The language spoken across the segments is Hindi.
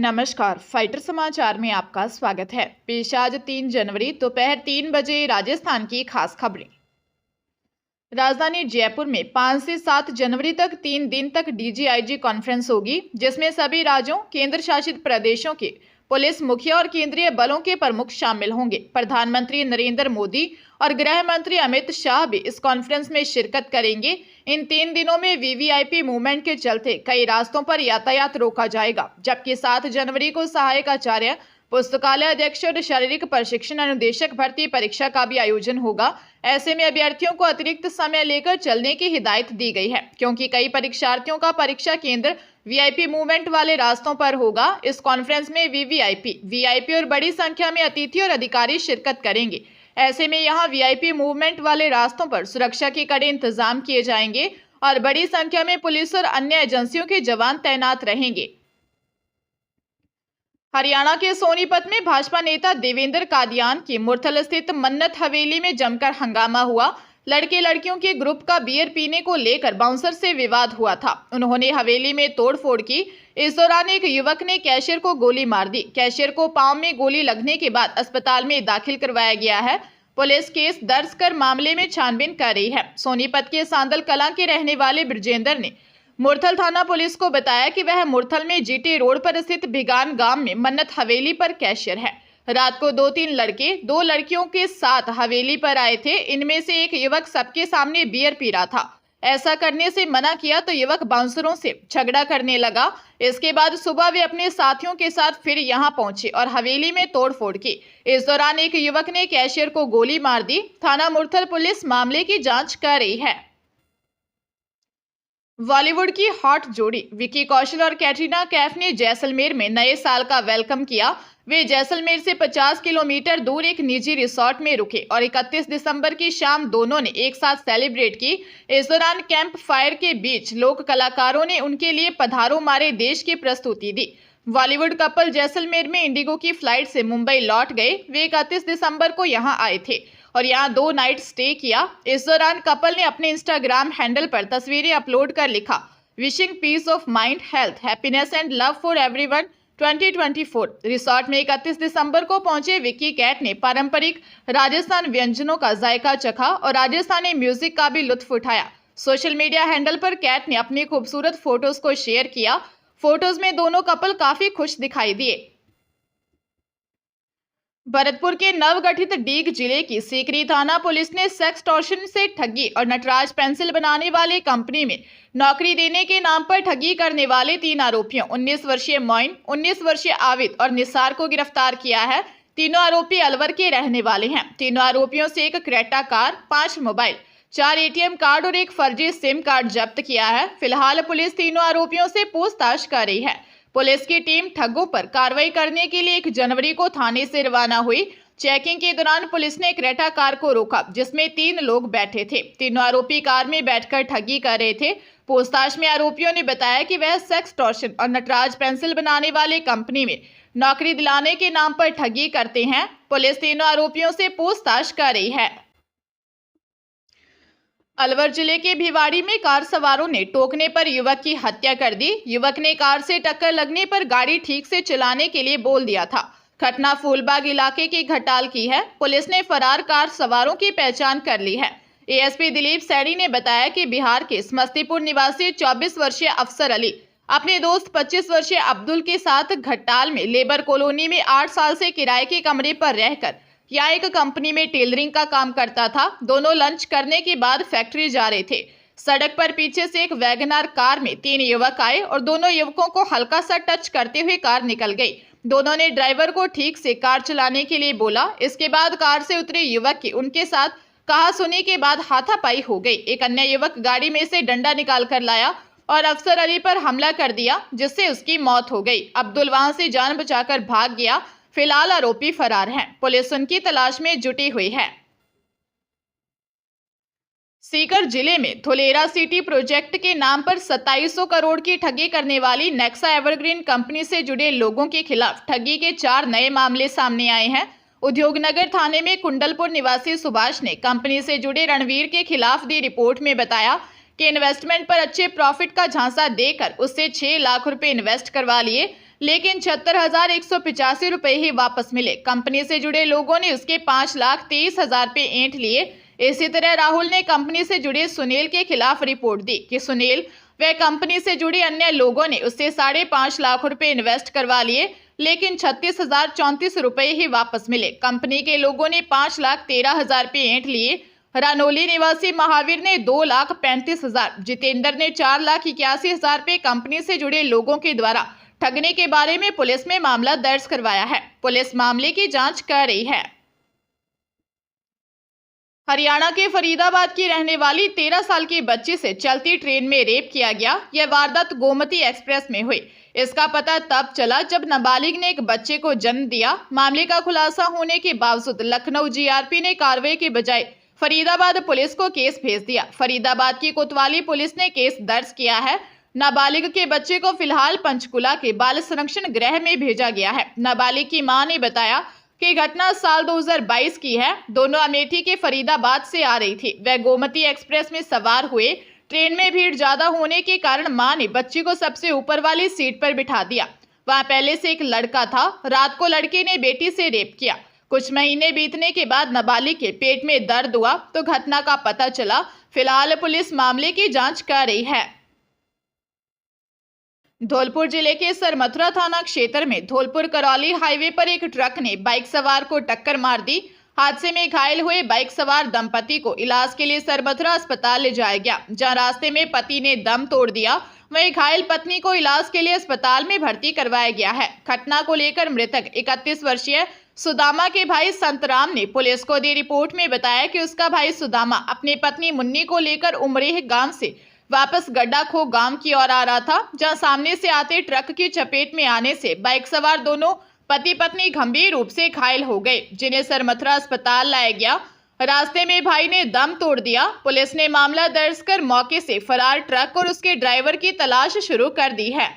नमस्कार, फाइटर समाचार में आपका स्वागत है। पेश आज 3 जनवरी दोपहर 3 बजे राजस्थान की खास खबरें। राजधानी जयपुर में 5 से 7 जनवरी तक 3 दिन तक डीजीआईजी कॉन्फ्रेंस होगी, जिसमें सभी राज्यों, केंद्र शासित प्रदेशों के पुलिस मुखिया और केंद्रीय बलों के प्रमुख शामिल होंगे। प्रधानमंत्री नरेंद्र मोदी और गृह मंत्री अमित शाह भी इस कॉन्फ्रेंस में शिरकत करेंगे। इन 3 दिनों में वीवीआईपी मूवमेंट के चलते कई रास्तों पर यातायात रोका जाएगा, जबकि 7 जनवरी को सहायक आचार्य, पुस्तकालय अध्यक्ष और शारीरिक प्रशिक्षण अनुदेशक भर्ती परीक्षा का भी आयोजन होगा। ऐसे में अभ्यर्थियों को अतिरिक्त समय लेकर चलने की हिदायत दी गई है, क्योंकि कई परीक्षार्थियों का परीक्षा केंद्र वीआईपी मूवमेंट वाले रास्तों पर होगा। इस कॉन्फ्रेंस में वीआईपी और बड़ी संख्या में अतिथि और अधिकारी शिरकत करेंगे। ऐसे में यहां वीआईपी मूवमेंट वाले रास्तों पर सुरक्षा के कड़े इंतजाम किए जाएंगे और बड़ी संख्या में पुलिस और अन्य एजेंसियों के जवान तैनात रहेंगे। हरियाणा के सोनीपत में भाजपा नेता देवेंद्र कादियान की मुरथल स्थित मन्नत हवेली में जमकर हंगामा हुआ। लड़के लड़कियों के ग्रुप का बियर पीने को लेकर बाउंसर से विवाद हुआ था। उन्होंने हवेली में तोड़फोड़ की। इस दौरान एक युवक ने कैशियर को गोली मार दी। कैशियर को पांव में गोली लगने के बाद अस्पताल में दाखिल करवाया गया है। पुलिस केस दर्ज कर मामले में छानबीन कर रही है। सोनीपत के सांदल कलां के रहने वाले ब्रजेंद्र ने मुरथल थाना पुलिस को बताया कि वह मुरथल में जीटी रोड पर स्थित भिगान गांव में मन्नत हवेली पर कैशियर है। रात को 2-3 लड़के 2 लड़कियों के साथ हवेली पर आए थे। इनमें से एक युवक सबके सामने बियर पी रहा था। ऐसा करने से मना किया तो युवक बाउंसरों से झगड़ा करने लगा। इसके बाद सुबह वे अपने साथियों के साथ फिर यहां पहुंचे और हवेली में तोड़फोड़ की। इस दौरान एक युवक ने कैशियर को गोली मार दी। थाना मुरथल पुलिस मामले की जांच कर रही है। बॉलीवुड की हॉट जोड़ी विकी कौशल और कैटरीना कैफ ने जैसलमेर में नए साल का वेलकम किया। वे जैसलमेर से 50 किलोमीटर दूर एक निजी रिसोर्ट में रुके और 31 दिसंबर की शाम दोनों ने एक साथ सेलिब्रेट की। इस दौरान कैंप फायर के बीच लोक कलाकारों ने उनके लिए पधारो मारे देश की प्रस्तुति दी। बॉलीवुड कपल जैसलमेर में इंडिगो की फ्लाइट से मुंबई लौट गए। वे 31 दिसंबर को यहां आए थे और यहां 2 नाइट स्टे किया। इस दौरान कपल ने अपने इंस्टाग्राम हैंडल पर तस्वीरें अपलोड कर लिखा, wishing peace of mind, health, happiness and love for everyone 2024। Resort में 31 दिसंबर को पहुंचे विक्की कैट ने पारंपरिक राजस्थान व्यंजनों का जायका चखा और राजस्थानी म्यूजिक का भी लुत्फ उठाया। सोशल मीडिया हैंडल पर कैट ने अपनी खूबसूरत फोटोज को शेयर किया। फोटोज में दोनों कपल काफी खुश दिखाई दिए। भरतपुर के नवगठित डीग जिले की सीकरी थाना पुलिस ने सेक्सटॉर्शन से ठगी और नटराज पेंसिल बनाने वाली कंपनी में नौकरी देने के नाम पर ठगी करने वाले 3 आरोपियों 19 वर्षीय मोइन, 19 वर्षीय आविद और निसार को गिरफ्तार किया है। तीनों आरोपी अलवर के रहने वाले हैं। तीनों आरोपियों से एक Creta car, 5 mobile, 4 ATM card और एक फर्जी सिम कार्ड जब्त किया है। फिलहाल पुलिस तीनों आरोपियों से पूछताछ कर रही है। पुलिस की टीम ठगों पर कार्रवाई करने के लिए 1 जनवरी को थाने से रवाना हुई। चेकिंग के दौरान पुलिस ने क्रेटा कार को रोका, जिसमें 3 लोग बैठे थे। तीनों आरोपी कार में बैठकर ठगी कर रहे थे। पूछताछ में आरोपियों ने बताया कि वह सेक्सटॉर्शन और नटराज पेंसिल बनाने वाली कंपनी में नौकरी दिलाने के नाम पर ठगी करते हैं। पुलिस तीनों आरोपियों से पूछताछ कर रही है। अलवर जिले के भिवाड़ी में कार सवारों ने टोकने पर युवक की हत्या कर दी। युवक ने कार से टक्कर लगने पर गाड़ी ठीक से चलाने के लिए बोल दिया था। घटना फूलबाग इलाके की घटाल की है। पुलिस ने फरार कार सवारों की पहचान कर ली है। एएसपी दिलीप सैनी ने बताया कि बिहार के समस्तीपुर निवासी 24 वर्षीय अफसर अली अपने दोस्त 25 वर्षीय अब्दुल के साथ घटाल में लेबर कॉलोनी में 8 साल से किराए के कमरे पर रहकर यहाँ एक कंपनी में टेलरिंग का काम करता था। दोनों लंच करने के बाद फैक्ट्री जा रहे थे। सड़क पर पीछे से एक वैगनार कार में 3 युवक आए और दोनों युवकों को हल्का सा टच करते हुए कार निकल गई। दोनों ने ड्राइवर को ठीक से कार चलाने के लिए बोला। इसके बाद कार से उतरे युवक की उनके साथ कहा सुनी के बाद हाथापाई हो गई। एक अन्य युवक गाड़ी में से डंडा निकाल कर लाया और अफसर अली पर हमला कर दिया, जिससे उसकी मौत हो गई। अब्दुल वहां से जान बचाकर भाग गया। फिलहाल आरोपी फरार हैं। पुलिस उनकी तलाश में जुटी हुई है। सीकर जिले में धुलेरा सिटी प्रोजेक्ट के नाम पर 2700 करोड़ की ठगी करने वाली नेक्सा एवरग्रीन कंपनी से जुड़े लोगों के खिलाफ ठगी के 4 नए मामले सामने आए हैं। उद्योगनगर थाने में कुंडलपुर निवासी सुभाष ने कंपनी से जुड़े रणवीर के खिलाफ दी रिपोर्ट में बताया कि इन्वेस्टमेंट पर अच्छे प्रॉफिट का झांसा देकर उससे 6 लाख रुपए इन्वेस्ट करवा लिए। लेकिन 76,185 रुपए ही वापस मिले। कंपनी से जुड़े लोगों ने उसके 5,23,000 रुपए ऐंठ लिए। इसी तरह राहुल ने कंपनी से जुड़े सुनील के खिलाफ रिपोर्ट दी कि सुनील व कंपनी से जुड़े अन्य लोगों ने उससे 5.5 लाख रुपए इन्वेस्ट करवा लिए, लेकिन 36,034 रुपए ही वापस मिले। कंपनी के लोगों ने 5,13,000 रुपए ऐंठ लिए। रानोली निवासी महावीर ने 2,35,000, जितेंद्र ने 4,81,000 रुपए कंपनी से जुड़े लोगों के द्वारा ठगने के बारे में पुलिस में मामला दर्ज करवाया है। पुलिस मामले की जांच कर रही है। हरियाणा के फरीदाबाद की रहने वाली 13 साल की बच्ची से चलती ट्रेन में रेप किया गया। यह वारदात गोमती एक्सप्रेस में हुई। इसका पता तब चला जब नाबालिग ने एक बच्चे को जन्म दिया। मामले का खुलासा होने के बावजूद लखनऊ जीआरपी ने कार्रवाई के बजाय फरीदाबाद पुलिस को केस भेज दिया। फरीदाबाद की कोतवाली पुलिस ने केस दर्ज किया है। नाबालिग के बच्चे को फिलहाल पंचकुला के बाल संरक्षण गृह में भेजा गया है। नाबालिग की मां ने बताया कि घटना साल 2022 की है। दोनों अमेठी के फरीदाबाद से आ रही थी। वह गोमती एक्सप्रेस में सवार हुए। ट्रेन में भीड़ ज्यादा होने के कारण मां ने बच्ची को सबसे ऊपर वाली सीट पर बिठा दिया। वहां पहले से एक लड़का था। रात को लड़के ने बेटी से रेप किया। कुछ महीने बीतने के बाद नाबालिग के पेट में दर्द हुआ तो घटना का पता चला। फिलहाल पुलिस मामले की जांच कर रही है। धौलपुर जिले के सरमथुरा थाना क्षेत्र में धौलपुर करौली हाईवे पर एक ट्रक ने बाइक सवार को टक्कर मार दी। हादसे में घायल हुए बाइक सवार दंपति को इलाज के लिए सरमथुरा अस्पताल ले जाया गया, जहां रास्ते में पति ने दम तोड़ दिया। वहीं घायल पत्नी को इलाज के लिए अस्पताल में भर्ती करवाया गया है। घटना को लेकर मृतक 31 वर्षीय सुदामा के भाई संतराम ने पुलिस को दी रिपोर्ट में बताया कि उसका भाई सुदामा अपनी पत्नी मुन्नी को लेकर उमरेह गांव से वापस गड्ढाखो गांव की ओर आ रहा था, जहां सामने से आते ट्रक की चपेट में आने से बाइक सवार दोनों पति पत्नी गंभीर रूप से घायल हो गए, जिन्हें सरमथुरा अस्पताल लाया गया। रास्ते में भाई ने दम तोड़ दिया। पुलिस ने मामला दर्ज कर मौके से फरार ट्रक और उसके ड्राइवर की तलाश शुरू कर दी है।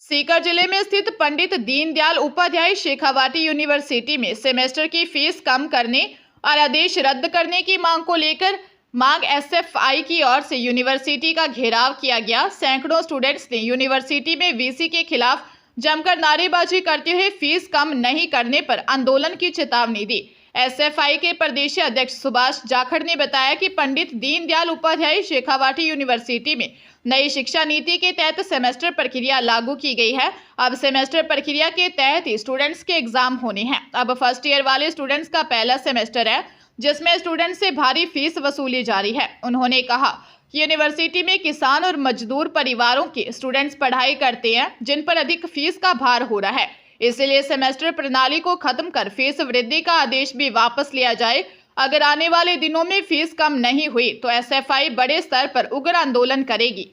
सीकर जिले में स्थित पंडित दीनदयाल उपाध्याय शेखावाटी यूनिवर्सिटी में सेमेस्टर की फीस कम करने और आदेश रद्द करने की मांग को लेकर एसएफआई की ओर से यूनिवर्सिटी का घेराव किया गया। सैकड़ों स्टूडेंट्स ने यूनिवर्सिटी में वीसी के खिलाफ जमकर नारेबाजी करते हुए फीस कम नहीं करने पर आंदोलन की चेतावनी दी। एसएफआई के प्रदेश अध्यक्ष सुभाष जाखड़ ने बताया कि पंडित दीनदयाल उपाध्याय शेखावाटी यूनिवर्सिटी में नई शिक्षा नीति के तहत सेमेस्टर प्रक्रिया लागू की गई है। अब सेमेस्टर प्रक्रिया के तहत ही स्टूडेंट्स के एग्जाम होने हैं। अब फर्स्ट ईयर वाले स्टूडेंट्स का पहला सेमेस्टर है, जिसमें स्टूडेंट से भारी फीस वसूली जा रही है। उन्होंने कहा कि यूनिवर्सिटी में किसान और मजदूर परिवारों के स्टूडेंट्स पढ़ाई करते हैं, जिन पर अधिक फीस का भार हो रहा है। इसलिए सेमेस्टर प्रणाली को खत्म कर फीस वृद्धि का आदेश भी वापस लिया जाए। अगर आने वाले दिनों में फीस कम नहीं हुई तो एसएफआई बड़े स्तर पर उग्र आंदोलन करेगी।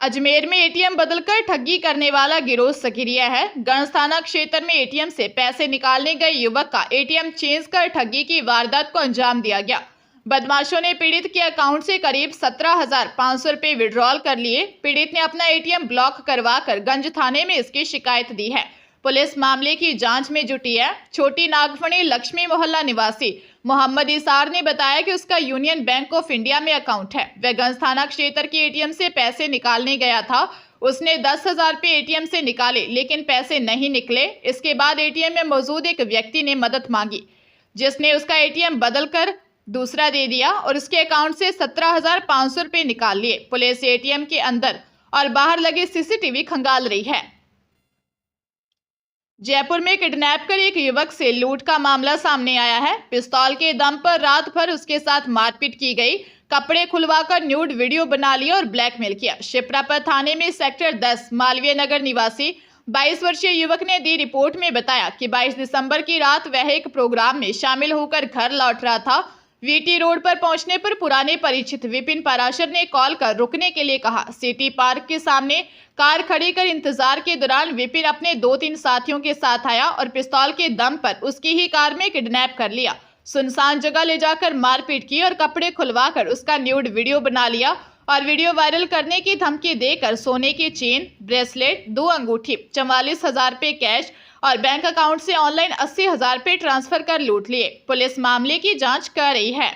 अजमेर में एटीएम बदलकर ठगी करने वाला गिरोह सक्रिय है। गंज थाना क्षेत्र में एटीएम से पैसे निकालने गए युवक का एटीएम चेंज कर ठगी की वारदात को अंजाम दिया गया। बदमाशों ने पीड़ित के अकाउंट से करीब 17,500 रुपए विड्रॉल कर लिए। पीड़ित ने अपना एटीएम ब्लॉक करवाकर गंज थाने में इसकी शिकायत दी है। पुलिस मामले की जांच में जुटी है। छोटी नागफणी लक्ष्मी मोहल्ला निवासी मोहम्मद इसार ने बताया कि उसका यूनियन बैंक ऑफ इंडिया में अकाउंट है। वह गंज थाना क्षेत्र के एटीएम से पैसे निकालने गया था। उसने 10,000 रुपए एटीएम से निकाले, लेकिन पैसे नहीं निकले। इसके बाद एटीएम में मौजूद एक व्यक्ति ने मदद मांगी, जिसने उसका एटीएम बदलकर दूसरा दे दिया और उसके अकाउंट से 17,500 रुपए निकाल लिए। पुलिस एटीएम के अंदर और बाहर लगे सीसीटीवी खंगाल रही है। जयपुर में किडनैप कर एक युवक से लूट का मामला सामने आया है। पिस्तौल के दम पर रात भर उसके साथ मारपीट की गई। कपड़े खुलवाकर न्यूड वीडियो बना लिया और ब्लैकमेल किया। शिप्रापुर थाने में सेक्टर 10 मालवीय नगर निवासी 22 वर्षीय युवक ने दी रिपोर्ट में बताया कि 22 दिसंबर की रात वह एक प्रोग्राम में शामिल होकर घर लौट रहा था। वीटी रोड पर पहुंचने पर पुराने परिचित विपिन पाराशर ने कॉल कर रुकने के लिए कहा। सिटी पार्क के सामने कार खड़ी कर इंतजार के दौरान विपिन अपने 2-3 साथियों के साथ आया और पिस्तौल के दम पर उसकी ही कार में किडनैप कर लिया। सुनसान जगह ले जाकर मारपीट की और कपड़े खुलवाकर उसका न्यूड वीडियो बना लिया और वीडियो वायरल करने की धमकी देकर सोने की चेन, ब्रेसलेट, 2 अंगूठी, 44,000 रुपए कैश और बैंक अकाउंट से ऑनलाइन 80,000 रुपए ट्रांसफर कर लूट लिए। पुलिस मामले की जांच कर रही है।